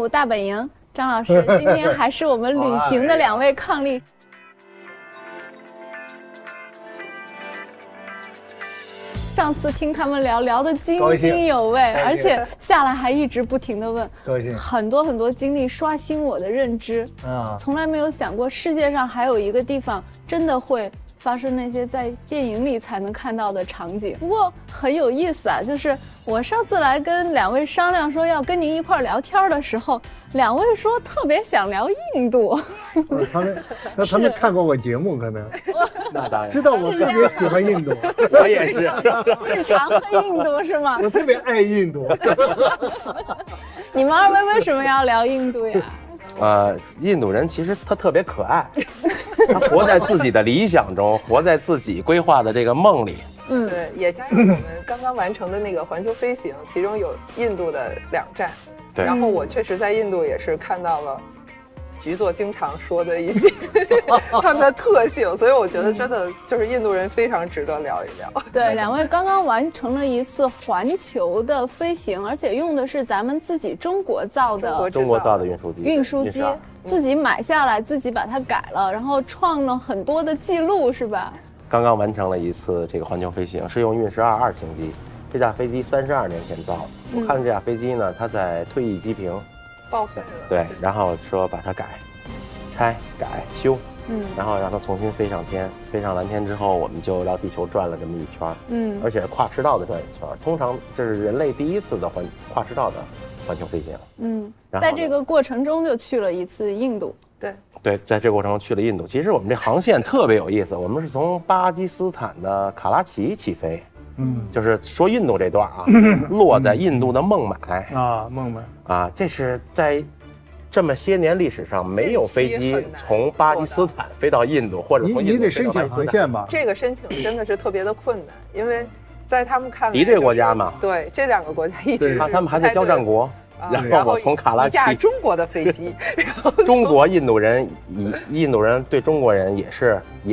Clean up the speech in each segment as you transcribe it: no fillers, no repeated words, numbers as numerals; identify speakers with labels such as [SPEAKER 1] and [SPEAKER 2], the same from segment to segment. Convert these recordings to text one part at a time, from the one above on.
[SPEAKER 1] 大本营，张老师，今天还是我们旅行的2位伉俪。上次听他们聊得津津有味，而且下来还一直不停地问，很多经历刷新我的认知啊！从来没有想过世界上还有一个地方真的会发生那些在电影里才能看到的场景。不过很有意思啊，就是我上次来跟2位商量说要跟您一块聊天的时候，2位说特别想聊印度。
[SPEAKER 2] 他们看过我节目，可能
[SPEAKER 3] 那当然
[SPEAKER 2] 知道我特别喜欢印度。
[SPEAKER 3] 我也是，
[SPEAKER 1] 日常黑印度是吗？
[SPEAKER 2] 我特别爱印度。
[SPEAKER 1] 你们2位为什么要聊印度呀？
[SPEAKER 3] 印度人其实他特别可爱，他活在自己的理想中，活在自己规划的这个梦里。
[SPEAKER 4] 对，也加上我们刚刚完成的那个环球飞行，其中有印度的2站。
[SPEAKER 3] 对，
[SPEAKER 4] 然后我确实在印度也是看到了局座经常说的一些他们的特性，所以我觉得真的就是印度人非常值得聊一聊。
[SPEAKER 1] 对，2位刚刚完成了一次环球的飞行，而且用的是咱们自己中国造的运输机，自己买下来，自己把它改了，然后创了很多的记录，是吧？
[SPEAKER 3] 刚刚完成了一次这个环球飞行，是用运12二型机，这架飞机32年前造的。我看这架飞机呢，它在退役机坪
[SPEAKER 4] 报废了，
[SPEAKER 3] 对，然后说把它拆改修，然后让它重新飞上天，飞上蓝天之后，我们就绕地球转了这么一圈，而且是跨赤道的转一圈。通常这是人类第一次的跨赤道的环球飞行。
[SPEAKER 1] 在这个过程中就去了一次印度。
[SPEAKER 3] 对，在这个过程中去了印度。其实我们这航线特别有意思，我们是从巴基斯坦的卡拉奇起飞。就是说印度这段啊，落在印度的孟买
[SPEAKER 2] 孟买
[SPEAKER 3] 啊，这是在这么些年历史上没有飞机从巴基斯坦飞到印度，或者从印度
[SPEAKER 2] 你得申请航线吧？
[SPEAKER 4] 这个申请真的是特别的困难，因为在他们看来，
[SPEAKER 3] 敌对国家嘛，
[SPEAKER 4] 对，这2个国家一直
[SPEAKER 3] 他们还在交战国。然后我从卡拉奇，
[SPEAKER 4] 一架中国的飞机，
[SPEAKER 3] 中国印度人对中国人也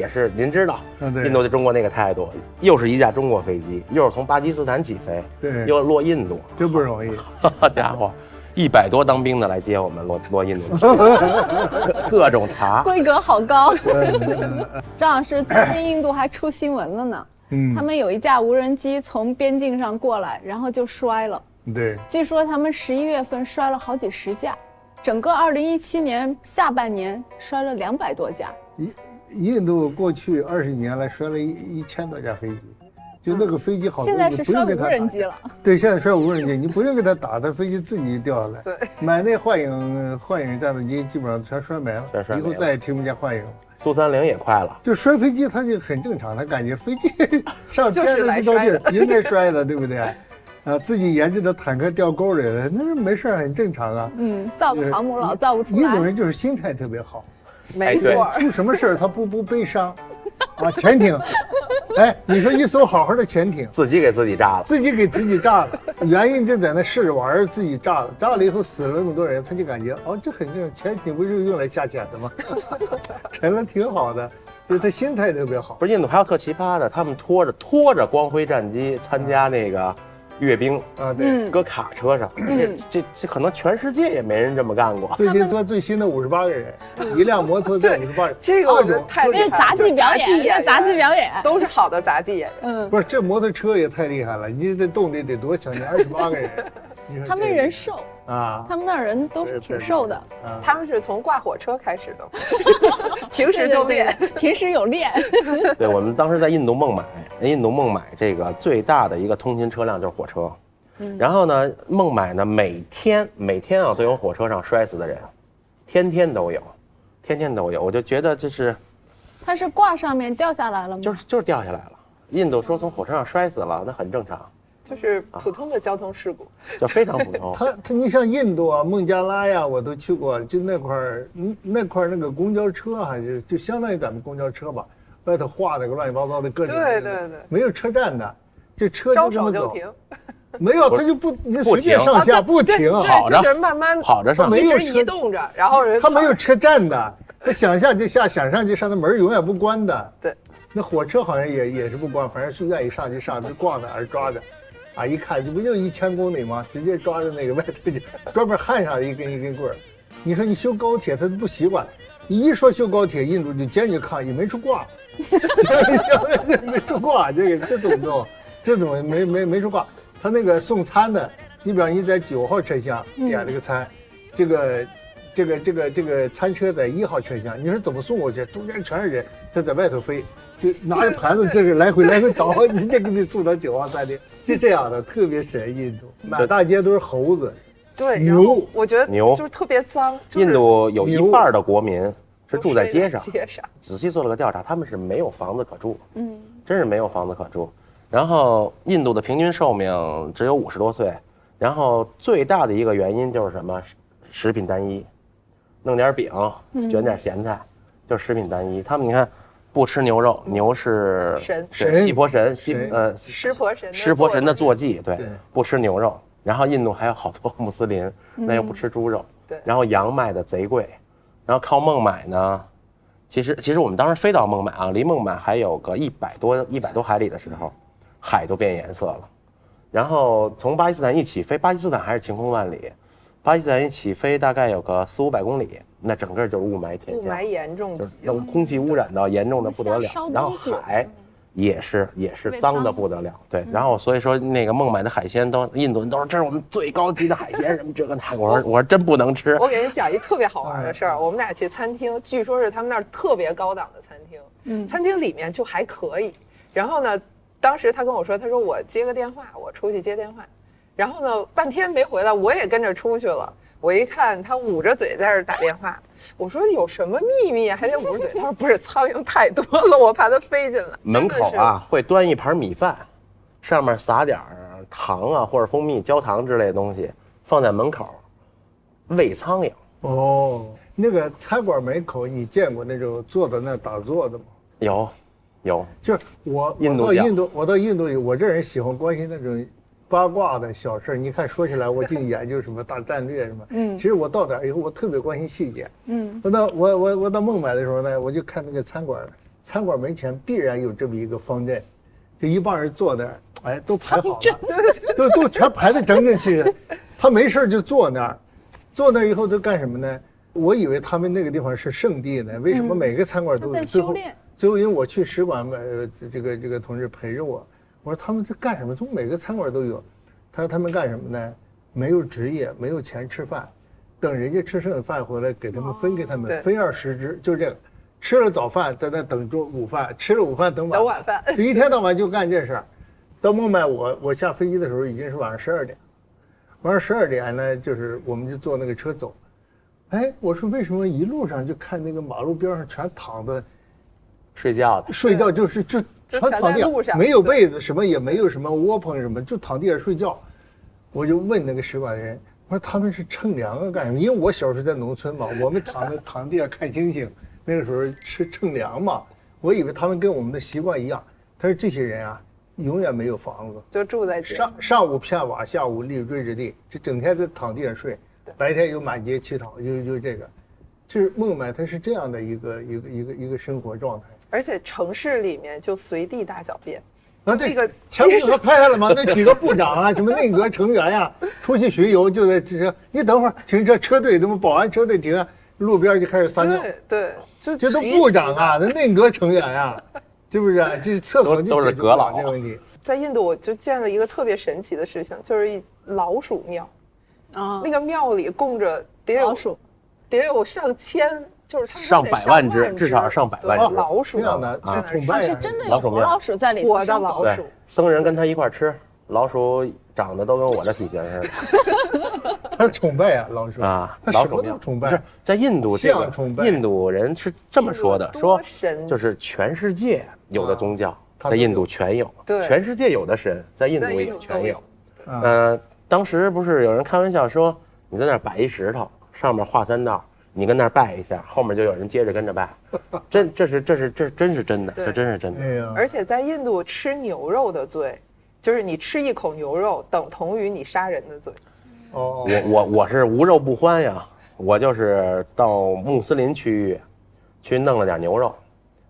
[SPEAKER 3] 是您知道，印度对中国那个态度，又是一架中国飞机，又是从巴基斯坦起飞，
[SPEAKER 2] 对，
[SPEAKER 3] 又落印度，
[SPEAKER 2] 真不容易。
[SPEAKER 3] 好家伙，100多当兵的来接我们落印度，各种查，
[SPEAKER 1] 规格好高。张老师，最近印度还出新闻了呢，他们有一架无人机从边境上过来，然后就摔了。
[SPEAKER 2] 对，
[SPEAKER 1] 据说他们11月份摔了好几十架，整个2017年下半年摔了200多架。
[SPEAKER 2] 印度过去20年来摔了1000多架飞机，就那个飞机好多
[SPEAKER 1] 现在是摔无人机了。
[SPEAKER 2] 对，现在摔无人机，你不用给它打，它飞机自己掉下来。
[SPEAKER 4] 对，
[SPEAKER 2] 买那幻影战斗机基本上全摔没了，以后再也听不见幻影了。
[SPEAKER 3] 苏30也快了，
[SPEAKER 2] 就摔飞机它就很正常，它感觉飞机上天的不着劲，应该摔的，对不对？自己研制的坦克掉沟里了，那是没事，很正常啊。
[SPEAKER 1] 造个航母老造不出来。
[SPEAKER 2] 印度人就是心态特别好，
[SPEAKER 4] 没错，
[SPEAKER 2] 出什么事儿他不悲伤，潜艇，你说一艘好好的潜艇，
[SPEAKER 3] 自己给自己炸了，
[SPEAKER 2] 自己给自己炸了，原因就在那试着玩，自己炸了，炸了以后死了那么多人，他就感觉这很正常，潜艇不是用来下潜的吗？沉了挺好的。就是他心态特别好。
[SPEAKER 3] 不是印度还有特奇葩的，他们拖着光辉战机参加那个阅兵
[SPEAKER 2] 对，
[SPEAKER 3] 搁卡车上，这可能全世界也没人这么干过。
[SPEAKER 2] 最新的58个人，一辆摩托车58人，
[SPEAKER 4] 这个我觉得太厉害了，
[SPEAKER 1] 杂技表演
[SPEAKER 4] 都是好的杂技演员。
[SPEAKER 2] 不是这摩托车也太厉害了，你这动力得多强，28个人。
[SPEAKER 1] 他们人瘦
[SPEAKER 2] 啊，
[SPEAKER 1] 他们那儿人都是挺瘦的。
[SPEAKER 4] 他们是从挂火车开始的，平时就练，
[SPEAKER 1] 平时有练。
[SPEAKER 3] 对，我们当时在印度孟买这个最大的一个通勤车辆就是火车，然后呢，孟买呢每天都有火车上摔死的人，天天都有，我就觉得这是，
[SPEAKER 1] 它是挂上面掉下来了吗？
[SPEAKER 3] 就是掉下来了。印度说从火车上摔死了，那很正常。
[SPEAKER 4] 就是普通的交通事故，
[SPEAKER 3] 就非常普通。
[SPEAKER 2] 你像印度啊、孟加拉呀，我都去过，就那块那个公交车还是就相当于咱们公交车吧，外头画那个乱七八糟的各种，
[SPEAKER 4] 对，
[SPEAKER 2] 没有车站的，这车就这么走，没有，他就你随便上下不停，
[SPEAKER 3] 跑着，
[SPEAKER 4] 就是慢慢
[SPEAKER 3] 跑着上，
[SPEAKER 4] 一直移动着，然后
[SPEAKER 2] 他没有车站的，他想下就下，想上就上，那门永远不关的。
[SPEAKER 4] 对，
[SPEAKER 2] 那火车好像也是不关，反正是愿意上就上，就挂那儿抓着。啊，一看这不就1000公里吗？直接抓着那个外头就专门焊上一根棍儿。你说你修高铁，他不习惯。你一说修高铁，印度就坚决抗议，没处挂，没处挂，这怎么弄？这怎么没处挂？他那个送餐的，你比方你在9号车厢点了个餐，这个餐车在1号车厢，你说怎么送过去？中间全是人，他在外头飞，就拿着盘子，这是来回倒，人家给你送到9号餐厅，就这样的，特别神。印度满大街都是猴子。
[SPEAKER 4] 对，
[SPEAKER 2] 牛，
[SPEAKER 4] 我觉得牛就是特别脏。
[SPEAKER 3] 印度有1半的国民是住在街上。仔细做了个调查，他们是没有房子可住，真是没有房子可住。然后印度的平均寿命只有50多岁，然后最大的一个原因就是什么？食品单一，弄点饼，卷点咸菜，就是食品单一。他们你看，不吃牛肉，牛是湿婆神，湿婆神的坐骑，对，不吃牛肉。然后印度还有好多穆斯林，那又不吃猪肉，
[SPEAKER 4] 对。
[SPEAKER 3] 然后羊卖的贼贵，然后靠孟买呢，其实我们当时飞到孟买啊，离孟买还有个100多海里的时候，海都变颜色了。然后从巴基斯坦一起飞，巴基斯坦还是晴空万里，巴基斯坦一起飞大概有个400-500公里，那整个就是雾霾天下，
[SPEAKER 4] 雾霾严重，
[SPEAKER 3] 就是空气污染到严重的不得了，然后海。也是脏的不得了，对。然后所以说那个孟买的海鲜都印度人都说这是我们最高级的海鲜什么这个那个，我说真不能吃。
[SPEAKER 4] 我给你讲一特别好玩的事儿，我们俩去餐厅，据说是他们那儿特别高档的餐厅，餐厅里面就还可以。然后呢，当时他跟我说，他说我接个电话，我出去接电话，然后呢半天没回来，我也跟着出去了。我一看他捂着嘴在这打电话，我说有什么秘密还得捂着嘴？他说不是，苍蝇太多了，我怕它飞进来。
[SPEAKER 3] 门口啊会端一盘米饭，上面撒点糖啊或者蜂蜜、焦糖之类的东西，放在门口喂苍蝇。
[SPEAKER 2] 哦，那个餐馆门口你见过那种坐在那打坐的吗？
[SPEAKER 3] 有，
[SPEAKER 2] 就是我到印度，我这人喜欢关心那种八卦的小事。你看说起来我净研究什么大战略什么，其实我到哪以后我特别关心细节。我到孟买的时候呢，我就看那个餐馆门前必然有这么一个方阵，就一帮人坐那儿，哎，都排好了，都全排得整整齐齐。他没事就坐那儿，坐那儿以后都干什么呢？我以为他们那个地方是圣地呢，为什么每个餐馆都有？最后因为我去使馆，这个同志陪着我。我说他们是干什么？从每个餐馆都有。他说他们干什么呢？没有职业，没有钱吃饭，等人家吃剩的饭回来给他们分给他们，分20只，就是这个。吃了早饭在那等午饭，吃了午饭等晚饭，就一天到晚就干这事儿。到孟买我下飞机的时候已经是晚上12点，晚上12点呢，就是我们就坐那个车走。哎，我说为什么一路上就看那个马路边上全躺的
[SPEAKER 3] 睡觉
[SPEAKER 2] 就是这。全躺地上，没有被子，什么也没有，什么窝棚什么，就躺地上睡觉。我就问那个使馆的人，我说他们是乘凉啊干什么？因为我小时候在农村嘛，我们躺地上看星星，那个时候是乘凉嘛。我以为他们跟我们的习惯一样。他说这些人啊，永远没有房子，
[SPEAKER 4] 就住在
[SPEAKER 2] 上午片瓦，下午立锥之地，就整天在躺地上睡，白天有满街乞讨，就这个，就是孟买，它是这样的一个生活状态。
[SPEAKER 4] 而且城市里面就随地大小便，
[SPEAKER 2] 这个前不是拍下了吗？那几个部长啊，什么内阁成员呀，出去巡游就在这，你等会儿停车队，什么保安车队停啊，路边就开始撒尿，
[SPEAKER 4] 对，
[SPEAKER 2] 这都部长啊，那内阁成员呀，是不是？这厕所就解决不了这个问题。
[SPEAKER 4] 在印度我就见了一个特别神奇的事情，就是老鼠庙，那个庙里供着得有上千。就是他们
[SPEAKER 3] 上百万只，至少上百万只
[SPEAKER 4] 老鼠，
[SPEAKER 2] 这样的
[SPEAKER 1] 它是真的有活老鼠在里头，
[SPEAKER 4] 活的老鼠。
[SPEAKER 3] 僧人跟他一块吃老鼠，长得都跟我这体型似
[SPEAKER 2] 的。他是崇拜啊，老鼠
[SPEAKER 3] 啊，
[SPEAKER 2] 老鼠庙崇拜。
[SPEAKER 3] 不是在印度，这个印度人是这么说的，说就是全世界有的宗教在印度全有，全世界有的神在印度也全有。当时不是有人开玩笑说，你在那儿摆一石头，上面画3道。你跟那儿拜一下，后面就有人接着跟着拜，这真是真的，这真是真的。
[SPEAKER 4] 而且在印度吃牛肉的罪，就是你吃一口牛肉等同于你杀人的罪。
[SPEAKER 3] 我是无肉不欢呀，我就是到穆斯林区域去弄了点牛肉，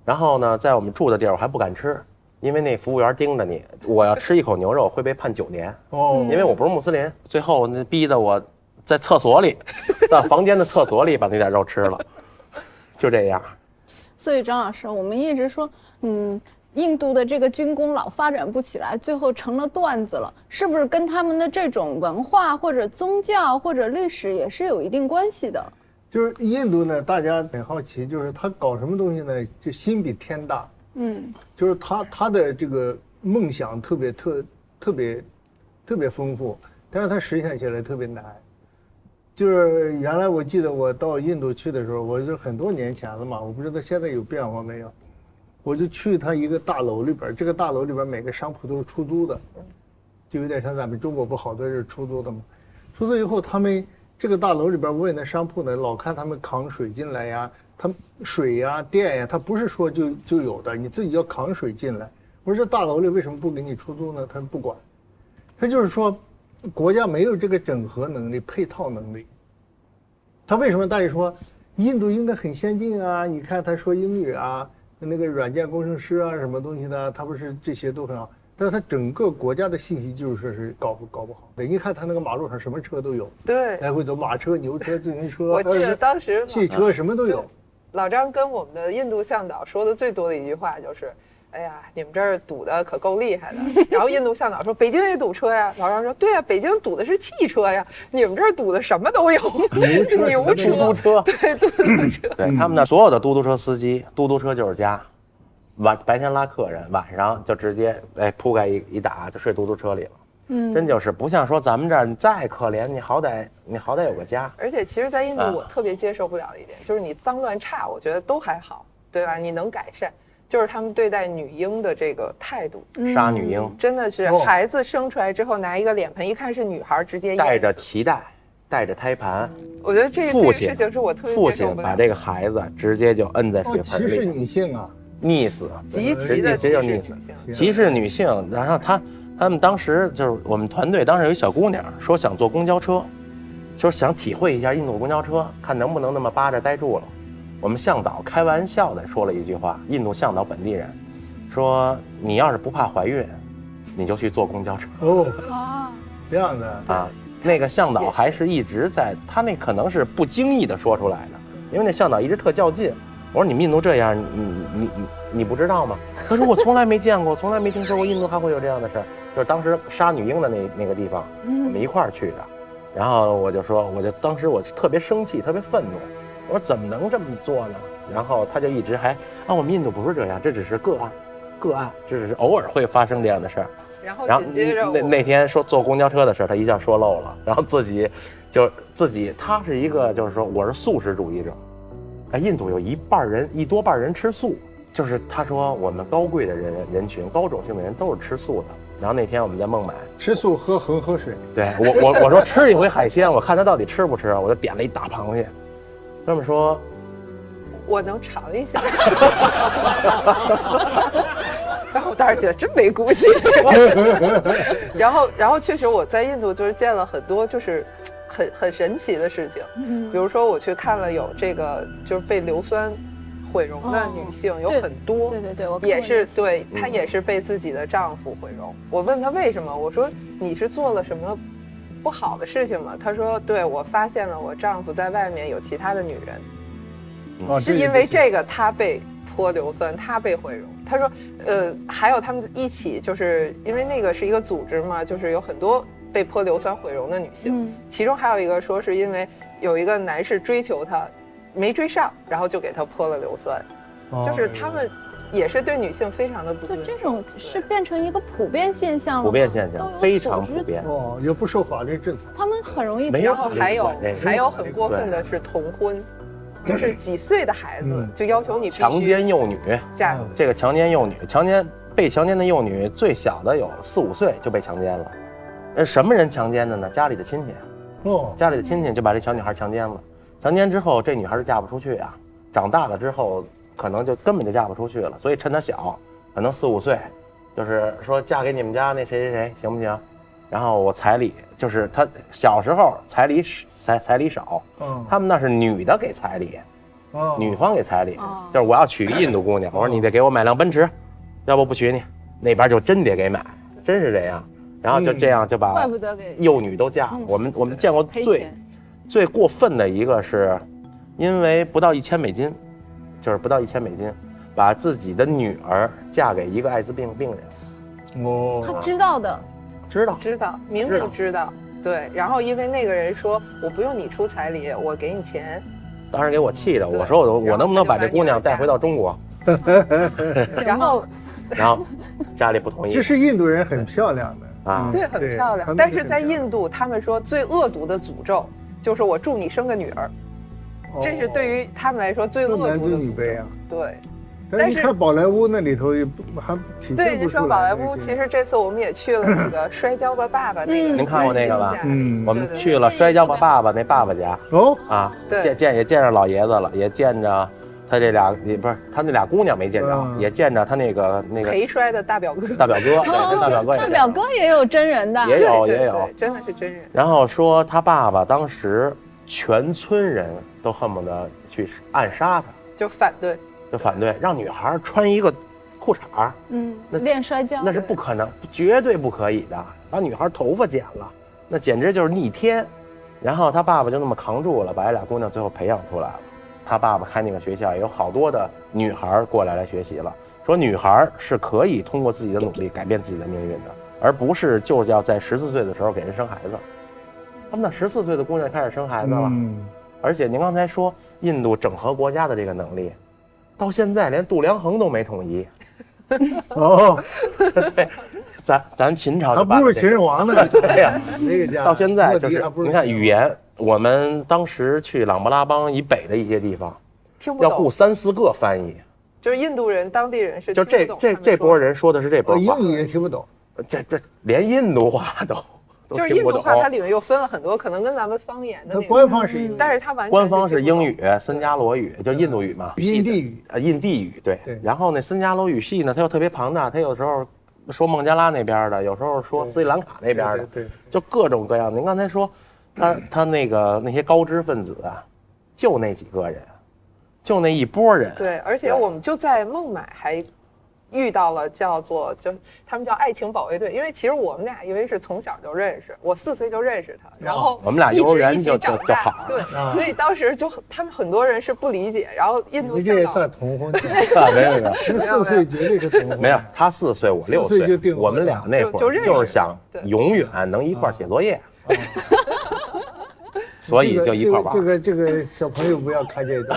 [SPEAKER 3] 然后呢，在我们住的地儿我还不敢吃，因为那服务员盯着你，我要吃一口牛肉会被判9年。因为我不是穆斯林，最后那逼得我在厕所里，在房间的厕所里把那点肉吃了，就这样。
[SPEAKER 1] 所以张老师，我们一直说，印度的这个军工老发展不起来，最后成了段子了，是不是跟他们的这种文化或者宗教或者历史也是有一定关系的？
[SPEAKER 2] 就是印度呢，大家很好奇，就是他搞什么东西呢？就心比天大。就是他的这个梦想特别丰富，但是他实现起来特别难。就是原来我记得我到印度去的时候，我是很多年前了嘛，我不知道现在有变化没有。我就去他一个大楼里边，这个大楼里边每个商铺都是出租的，就有点像咱们中国不好多是出租的嘛。出租以后，他们这个大楼里边问的商铺呢，老看他们扛水进来呀，他水呀、电呀，他不是说就有的，你自己要扛水进来。我说这大楼里为什么不给你出租呢？他不管，他就是说国家没有这个整合能力、配套能力。他为什么大家说印度应该很先进啊？你看他说英语啊，那个软件工程师啊，什么东西的，他不是这些都很好，但是他整个国家的信息技术设施搞不好。对，你看他那个马路上什么车都有，
[SPEAKER 4] 对，
[SPEAKER 2] 来回走，马车、牛车、自行车，
[SPEAKER 4] 我记得当时
[SPEAKER 2] 汽车什么都有。
[SPEAKER 4] 老张跟我们的印度向导说的最多的一句话就是：“哎呀，你们这儿堵的可够厉害的。”然后印度向导说：“北京也堵车呀。”老张说：“对呀，北京堵的是汽车呀，你们这儿堵的什么都有，
[SPEAKER 3] 牛车、嘟嘟车，
[SPEAKER 4] 对，嘟嘟车。
[SPEAKER 3] 对他们那所有的嘟嘟车司机，嘟嘟车就是家，白天拉客人，晚上就直接铺盖一打就睡嘟嘟车里了。真就是不像说咱们这儿你再可怜，你好歹有个家。
[SPEAKER 4] 而且其实，在印度我特别接受不了的一点，就是你脏乱差，我觉得都还好，对吧？你能改善。就是他们对待女婴的这个态度，
[SPEAKER 3] 杀女婴
[SPEAKER 4] 真的是孩子生出来之后拿一个脸盆，一看是女孩，直接
[SPEAKER 3] 带着脐带，带着胎盘。
[SPEAKER 4] 我觉得这个事情是我特别
[SPEAKER 3] 父亲把这个孩子直接就摁在水盆里，
[SPEAKER 2] 歧视女性啊，
[SPEAKER 3] 溺死，
[SPEAKER 4] 极其的
[SPEAKER 3] 溺死，歧视女性。然后他们当时就是我们团队当时有一小姑娘说想坐公交车，就是想体会一下印度公交车，看能不能那么扒着待住了。我们向导开玩笑的说了一句话，印度向导本地人说：“你要是不怕怀孕，你就去坐公交车。”
[SPEAKER 2] 这样的
[SPEAKER 3] 啊，那个向导还是一直在，他那可能是不经意的说出来的，因为那向导一直特较劲。我说你们印度这样，你不知道吗？他说我从来没见过，从来没听说过印度还会有这样的事儿。就是当时杀女婴的那个地方，我们一块儿去的。然后我就当时我特别生气，特别愤怒。我说怎么能这么做呢？然后他就一直我们印度不是这样，这只是个案，这只是偶尔会发生这样的事儿。
[SPEAKER 4] 然后紧接着
[SPEAKER 3] 那天说坐公交车的事儿，他一下说漏了，然后自己他是一个就是说我是素食主义者，印度有一多半人吃素，就是他说我们高贵的人群高种姓的人都是吃素的。然后那天我们在孟买
[SPEAKER 2] 吃素喝恒河水，对
[SPEAKER 3] 我说吃一回海鲜，我看他到底吃不吃，我就点了一大螃蟹。哥们说
[SPEAKER 4] 我能尝一下。然后我当时觉得真没骨气。然后确实我在印度就是见了很多就是很神奇的事情，比如说我去看了有这个就是被硫酸毁容的女性有很多，
[SPEAKER 1] 对，我
[SPEAKER 4] 也是对，她也是被自己的丈夫毁容。我问她为什么，我说你是做了什么不好的事情吗？她说对，我发现了我丈夫在外面有其他的女人，是因为这个他被泼硫酸，他被毁容。她说还有他们一起，就是因为那个是一个组织嘛，就是有很多被泼硫酸毁容的女性，其中还有一个说是因为有一个男士追求她没追上，然后就给她泼了硫酸，就是他们也是对女性非常的不尊重。
[SPEAKER 1] 这种是变成一个普遍现象了，
[SPEAKER 3] 普遍现象非常普遍
[SPEAKER 2] 也不受法律制裁。
[SPEAKER 1] 他们很容易。
[SPEAKER 3] 没有，
[SPEAKER 4] 然后还有很过分的是童婚，就是几岁的孩子就要求你必须
[SPEAKER 3] 强奸幼女，这个强奸幼女，被强奸的幼女最小的有4、5岁就被强奸了。什么人强奸的呢？家里的亲戚。家里的亲戚就把这小女孩强奸了。强奸之后，这女孩就嫁不出去啊。长大了之后，可能就根本就嫁不出去了。所以趁她小，可能4、5岁，就是说嫁给你们家那谁行不行？然后我彩礼，就是她小时候彩礼少，他们那是女的给彩礼，女方给彩礼，就是我要娶印度姑娘，我说你得给我买辆奔驰，要不娶你。那边就真得给买，真是这样。然后就这样就把
[SPEAKER 1] 怪不得给
[SPEAKER 3] 幼女都嫁。我们见过最过分的一个是，因为不到1000美金，就是不到1000美金，把自己的女儿嫁给一个艾滋病病人。
[SPEAKER 2] 哦，
[SPEAKER 1] 他知道的，
[SPEAKER 3] 知道，
[SPEAKER 4] 明明知道。对，然后因为那个人说我不用你出彩礼，我给你钱。
[SPEAKER 3] 当时给我气的，我说我能不能把这姑娘带回到中国？
[SPEAKER 4] 然后
[SPEAKER 3] 家里不同意。
[SPEAKER 2] 其实印度人很漂亮的。
[SPEAKER 4] 对，很漂亮。但是在印度，他们说最恶毒的诅咒就是我祝你生个女儿，这是对于他们来说最恶毒的诅咒。男尊女卑啊。对。
[SPEAKER 2] 但是你看宝莱坞那里头也还体现不出来。
[SPEAKER 4] 对，您说宝莱坞，其实这次我们也去了那个《摔跤吧，爸爸》那个。
[SPEAKER 3] 您看过那个吧？我们去了《摔跤吧，爸爸》那爸爸家。也见着老爷子了，也见着。他这俩也不是他那俩姑娘没见着，也见着他那个
[SPEAKER 4] 陪摔的大表哥。
[SPEAKER 3] 对，大
[SPEAKER 1] 表哥也有真人的，
[SPEAKER 3] 也有，
[SPEAKER 4] 真的是真人。
[SPEAKER 3] 然后说他爸爸当时全村人都恨不得去暗杀他，
[SPEAKER 4] 就反对，
[SPEAKER 3] 让女孩穿一个裤衩，
[SPEAKER 1] 练摔跤
[SPEAKER 3] 那是不可能，绝对不可以的。把女孩头发剪了，那简直就是逆天。然后他爸爸就那么扛住了，把这俩姑娘最后培养出来了。他爸爸开那个学校，也有好多的女孩过来学习了，说女孩是可以通过自己的努力改变自己的命运的，而不是就是要在14岁的时候给人生孩子。他们那14岁的姑娘开始生孩子了，而且您刚才说印度整合国家的这个能力，到现在连度量衡都没统一。对，咱秦朝
[SPEAKER 2] 还不如秦始皇呢。
[SPEAKER 3] 对呀，那个家到现在就是你看语言。我们当时去琅勃拉邦以北的一些地方，要雇3、4个翻译，
[SPEAKER 4] 就是印度人、当地人是
[SPEAKER 3] 就这波人说的是这波话，
[SPEAKER 2] 英语也听不懂，
[SPEAKER 3] 这连印度话都
[SPEAKER 4] 就是印度话，它里面又分了很多，可能跟咱们方言的那个
[SPEAKER 2] 官方是，
[SPEAKER 4] 但是它完全
[SPEAKER 3] 官方是英语、森加罗语，就印度语嘛，
[SPEAKER 2] 印地语
[SPEAKER 3] 印地语对。然后那森加罗语系呢，它又特别庞大，它有时候说孟加拉那边的，有时候说斯里兰卡那边的，
[SPEAKER 2] 对，
[SPEAKER 3] 就各种各样。您刚才说。他那些高知分子啊，就那几个人，就那一波人。
[SPEAKER 4] 对，而且我们就在孟买还遇到了就他们叫爱情保卫队，因为其实我们俩因为是从小就认识，我4岁就认识他，然后
[SPEAKER 3] 我们俩幼儿园就好。
[SPEAKER 4] 对，所以当时就他们很多人是不理解，然后印度
[SPEAKER 2] 这也算同婚？
[SPEAKER 3] 没有
[SPEAKER 2] ，4岁绝对是同婚。
[SPEAKER 3] 没有，他4岁，我6岁
[SPEAKER 2] 就定。
[SPEAKER 3] 我们俩那会儿就是想永远能一块写作业。所以就一块玩。
[SPEAKER 2] 这个小朋友不要看这段。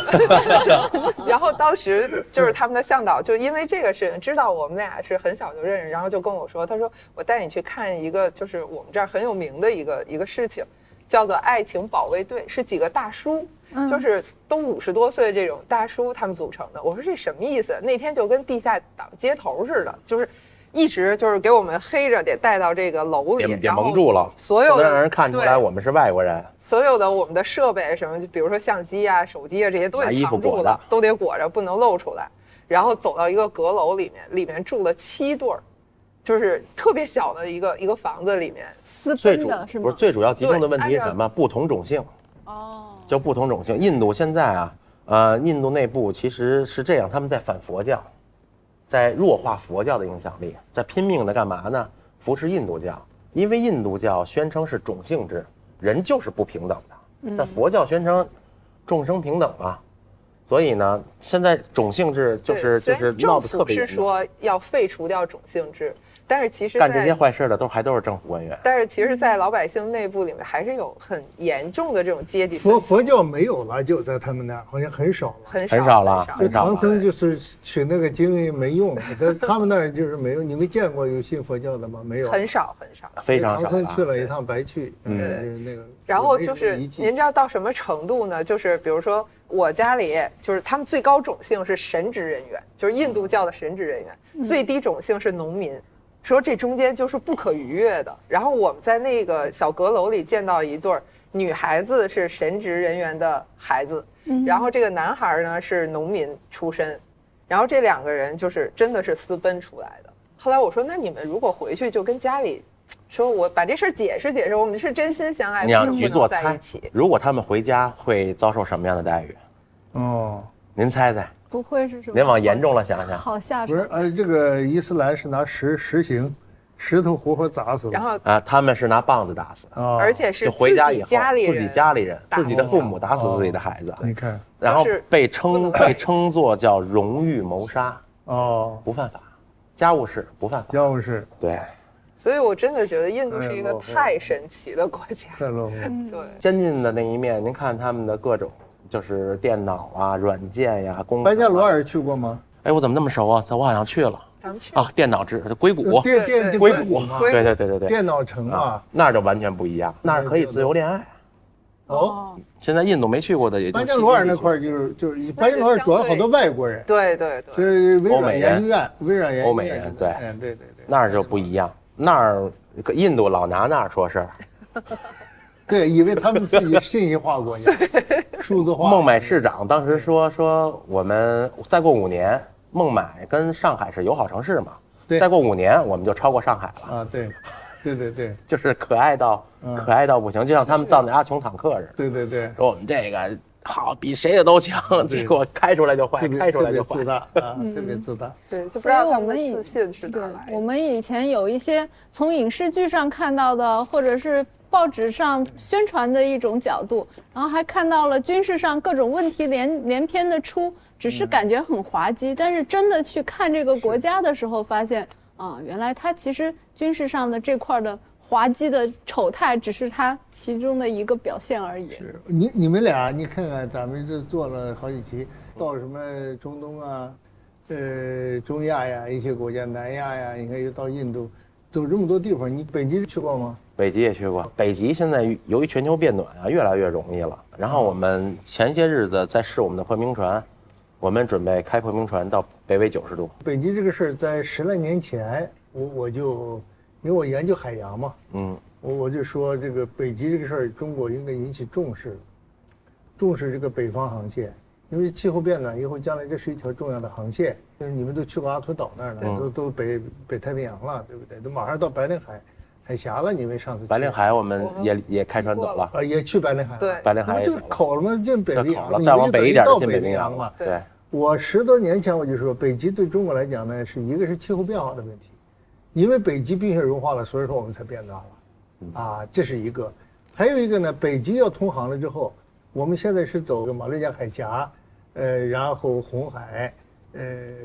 [SPEAKER 4] 然后当时就是他们的向导，就因为这个事情知道我们俩是很小就认识，然后就跟我说，他说我带你去看一个就是我们这儿很有名的一个事情，叫做爱情保卫队，是几个大叔，就是都50多岁的这种大叔他们组成的。我说这什么意思？那天就跟地下党接头似的，就是一直就是给我们黑着，得带到这个楼里，
[SPEAKER 3] 给蒙住了，
[SPEAKER 4] 所有的
[SPEAKER 3] 让人看出来我们是外国人。
[SPEAKER 4] 所有的我们的设备什么，就比如说相机啊、手机啊这些都得藏住了，都得裹着，不能露出来。然后走到一个阁楼里面住了7对儿，就是特别小的一个房子里面，
[SPEAKER 1] 私奔的是吗？
[SPEAKER 3] 不是，最主要集中的问题是什么？不同种姓。就不同种姓。印度现在啊，印度内部其实是这样，他们在反佛教，在弱化佛教的影响力，在拼命的干嘛呢？扶持印度教，因为印度教宣称是种姓制。人就是不平等的，但佛教宣称众生平等嘛，所以呢，现在种姓制就是闹得特别严重。政府是说
[SPEAKER 4] 要废除掉种姓制，但是其实
[SPEAKER 3] 干这些坏事的还都是政府官员。
[SPEAKER 4] 但是其实，在老百姓内部里面，还是有很严重的这种阶级。
[SPEAKER 2] 佛教没有了，就在他们那儿好像很少了，
[SPEAKER 3] 很少了。
[SPEAKER 2] 就唐僧就是取那个经没用，在他们那儿就是没有。你们见过有信佛教的吗？没有，
[SPEAKER 4] 很少，
[SPEAKER 3] 非常少。
[SPEAKER 2] 唐僧去了一趟白去，那个。
[SPEAKER 4] 然后就是您知道到什么程度呢？就是比如说我家里，就是他们最高种姓是神职人员，就是印度教的神职人员，最低种姓是农民。说这中间就是不可逾越的。然后我们在那个小阁楼里见到一对女孩子是神职人员的孩子，然后这个男孩呢是农民出身，然后这2个人就是真的是私奔出来的。后来我说，那你们如果回去就跟家里说，我把这事解释解释，我们是真心相爱，
[SPEAKER 3] 你让去做
[SPEAKER 4] 在一起。
[SPEAKER 3] 如果他们回家会遭受什么样的待遇？
[SPEAKER 2] 哦，
[SPEAKER 3] 您猜猜？
[SPEAKER 1] 不会是什么？
[SPEAKER 3] 您往严重了想想，
[SPEAKER 1] 好吓人。
[SPEAKER 2] 不是，这个伊斯兰是拿石刑，石头活活砸死，
[SPEAKER 4] 然后
[SPEAKER 3] 他们是拿棒子打死，
[SPEAKER 4] 而且是
[SPEAKER 3] 就回家以后
[SPEAKER 4] 自己家里人，
[SPEAKER 3] 自己的父母打死自己的孩子，
[SPEAKER 2] 你看，
[SPEAKER 3] 然后被称作叫荣誉谋杀，不犯法，家务事不犯法，
[SPEAKER 2] 家务事
[SPEAKER 3] 对。
[SPEAKER 4] 所以我真的觉得印度是一个太神奇的国家，
[SPEAKER 2] 太落后，
[SPEAKER 4] 对，
[SPEAKER 3] 先进的那一面，您看他们的各种就是电脑啊、软件呀、工。
[SPEAKER 2] 班加罗尔去过吗？
[SPEAKER 3] 哎，我怎么那么熟啊？我好像去了。
[SPEAKER 4] 咱们去
[SPEAKER 3] 啊，电脑硅谷，
[SPEAKER 2] 硅
[SPEAKER 3] 谷，对，
[SPEAKER 2] 电脑城啊，
[SPEAKER 3] 那就完全不一样，那儿可以自由恋爱。
[SPEAKER 2] 哦，
[SPEAKER 3] 现在印度没去过的也就
[SPEAKER 2] 班加罗尔那块就是班加罗尔主要好多外国人，
[SPEAKER 4] 对，
[SPEAKER 2] 是微软研究院，
[SPEAKER 3] 欧美人，对，那儿就不一样，那儿印度老拿那儿说事儿。
[SPEAKER 2] 对，以为他们自己信息化国家，数字化。
[SPEAKER 3] 孟买市长当时说我们再过5年，孟买跟上海是友好城市嘛，再过5年我们就超过上海了。
[SPEAKER 2] 啊，对，
[SPEAKER 3] 就是可爱到不行，就像他们造那阿琼坦克似
[SPEAKER 2] 的。对，
[SPEAKER 3] 说我们这个好，比谁的都强，结果开出来就坏，开出来就坏，
[SPEAKER 2] 自大啊，特别自大。
[SPEAKER 4] 对，就不知道我们自信是哪来的。
[SPEAKER 1] 我们以前有一些从影视剧上看到的，或者是报纸上宣传的一种角度，然后还看到了军事上各种问题连篇的出，只是感觉很滑稽。但是真的去看这个国家的时候，发现原来它其实军事上的这块的滑稽的丑态，只是它其中的一个表现而已。
[SPEAKER 2] 是你们俩，你看看咱们这做了好几期，到什么中东啊，中亚呀，一些国家，南亚呀，你看又到印度，走这么多地方，你北极去过吗？
[SPEAKER 3] 北极也去过。北极现在由于全球变暖啊，越来越容易了。然后我们前些日子在试我们的破冰船，我们准备开破冰船到北纬90度。
[SPEAKER 2] 北极这个事儿，在10来年前，我就因为我研究海洋嘛，我就说这个北极这个事儿，中国应该引起重视这个北方航线，因为气候变暖以后，将来这是一条重要的航线。就是你们都去过阿图岛那儿了，都北太平洋了，对不对？都马上到白令海峡了。你们上次
[SPEAKER 3] 白令海我们也开船走了，
[SPEAKER 2] 也去白令海了。
[SPEAKER 4] 对，
[SPEAKER 3] 白令海
[SPEAKER 2] 这个口了吗？进北冰洋了，
[SPEAKER 3] 再往北一点
[SPEAKER 2] 就
[SPEAKER 3] 进北冰
[SPEAKER 2] 洋了。
[SPEAKER 3] 对，
[SPEAKER 2] 我10多年前我就说，北极对中国来讲呢，是一个是气候变化的问题，因为北极冰雪融化了，所以说我们才变暖了。这是一个。还有一个呢，北极要通航了之后，我们现在是走马六甲海峡，然后红海，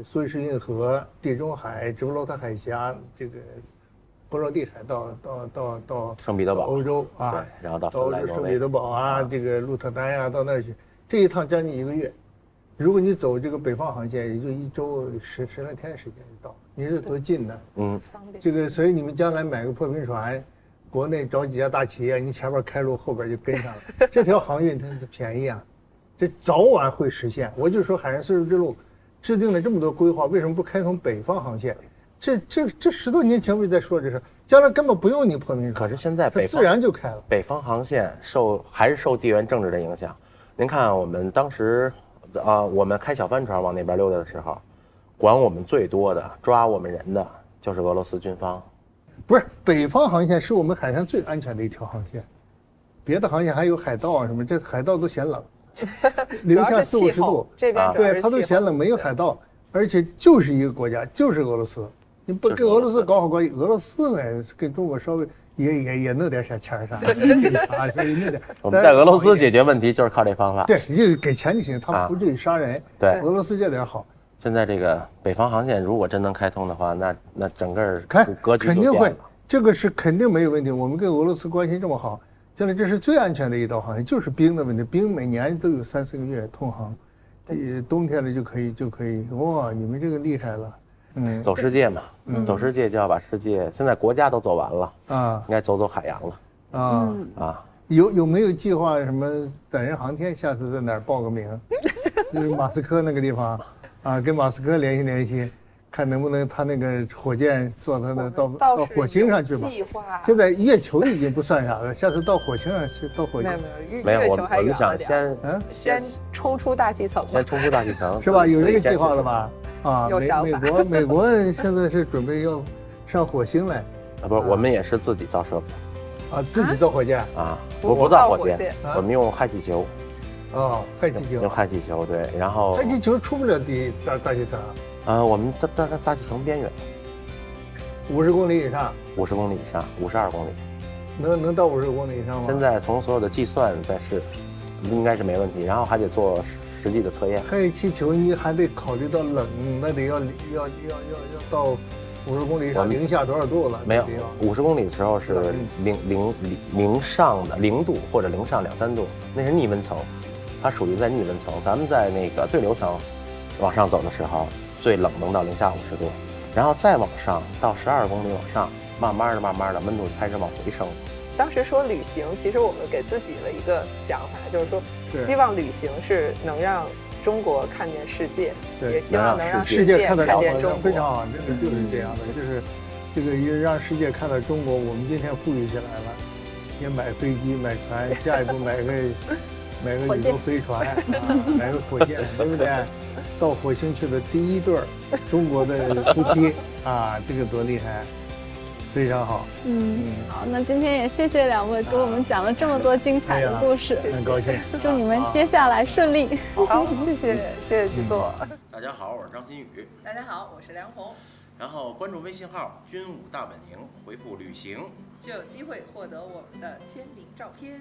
[SPEAKER 2] 苏伊士运河、地中海、直布罗陀海峡，这个波罗的海到
[SPEAKER 3] 圣彼得堡
[SPEAKER 2] 欧洲啊，
[SPEAKER 3] 对，然后到
[SPEAKER 2] 欧洲圣彼得堡啊，这个鹿特丹呀，到那儿去，这一趟将近1个月。如果你走这个北方航线，也就1周10来天时间就到，你是多近的。这个所以你们将来买个破冰船，国内找几家大企业，你前面开路，后边就跟上了。这条航运它便宜啊，这早晚会实现。我就说海上丝绸之路制定了这么多规划，为什么不开通北方航线？这10多年前我就在说这事，将来根本不用你破冰船。
[SPEAKER 3] 可是现在
[SPEAKER 2] 它自然就开了。
[SPEAKER 3] 北方航线还是受地缘政治的影响。您看我们当时我们开小帆船往那边溜达的时候，管我们最多的、抓我们人的就是俄罗斯军方。
[SPEAKER 2] 不是，北方航线是我们海上最安全的一条航线，别的航线还有海盗啊什么，这海盗都嫌冷，零下40、50度，对，它都嫌冷，没有海盗，而且就是一个国家，就是俄罗斯。你不跟俄罗斯搞好关系，俄罗斯呢跟中国稍微也弄点小钱啥，
[SPEAKER 3] 我们在俄罗斯解决问题就是靠这方法。
[SPEAKER 2] 对，就给钱就行，他们不至于杀人。
[SPEAKER 3] 对，
[SPEAKER 2] 俄罗斯这点好。
[SPEAKER 3] 现在这个北方航线如果真能开通的话，那整个格局
[SPEAKER 2] 肯定会，这个是肯定没有问题。我们跟俄罗斯关系这么好，将来这是最安全的一道航线，就是冰的问题。冰每年都有3、4个月通航，冬天了就可以。哇，你们这个厉害了。
[SPEAKER 3] 走世界嘛，走世界就要把世界，现在国家都走完了应该走海洋了
[SPEAKER 2] 有没有计划什么载人航天？下次在哪儿报个名？就是马斯克那个地方跟马斯克联系，看能不能他那个火箭坐他的到火星上去吧。现在月球已经不算啥了，下次到火星上去，到火星
[SPEAKER 3] 没有，我们想
[SPEAKER 4] 先冲出大气层，
[SPEAKER 2] 是吧？有这个计划了吧？
[SPEAKER 4] 有想法。
[SPEAKER 2] 美国现在是准备要上火星来
[SPEAKER 3] 不是，我们也是自己造设备
[SPEAKER 2] 自己造火箭
[SPEAKER 3] 不造火箭，我们用氦气球
[SPEAKER 2] 哦，氦气球。
[SPEAKER 3] 用氦气球，对。然后
[SPEAKER 2] 氦气球出不了大气层。
[SPEAKER 3] 我们大气层边缘。
[SPEAKER 2] 50公里以上。
[SPEAKER 3] 50公里以上，52公里。
[SPEAKER 2] 能到50公里以上吗？
[SPEAKER 3] 现在从所有的计算，但是应该是没问题。然后还得做实际的测验。
[SPEAKER 2] 氦气球你还得考虑到冷，那得要到50公里以上，零下多少度了？
[SPEAKER 3] 没有，50公里的时候是零上的0度或者零上2、3度，那是逆温层，它属于在逆温层。咱们在那个对流层往上走的时候，最冷能到零下50度，然后再往上到12公里往上，慢慢的温度开始往回升。
[SPEAKER 4] 当时说旅行，其实我们给自己的一个想法就是说，希望旅行是能让中国看见世界，也希望能让世界看见中国。
[SPEAKER 2] 非常好，这个就是这样的，就是这个也让世界看到中国。我们今天富裕起来了，也买飞机、买船，下一步买个宇宙飞船，买个火箭，对不对？到火星去的第一对中国的夫妻啊，这个多厉害！非常好，
[SPEAKER 1] 好，那今天也谢谢2位给我们讲了这么多精彩的故事，
[SPEAKER 2] 很高兴，
[SPEAKER 1] 祝你们接下来顺利。
[SPEAKER 4] 好，谢谢制作。
[SPEAKER 3] 大家好，我是张馨予。
[SPEAKER 4] 大家好，我是梁红。
[SPEAKER 3] 然后关注微信号“军武大本营”，回复“旅行”，
[SPEAKER 4] 就有机会获得我们的签名照片。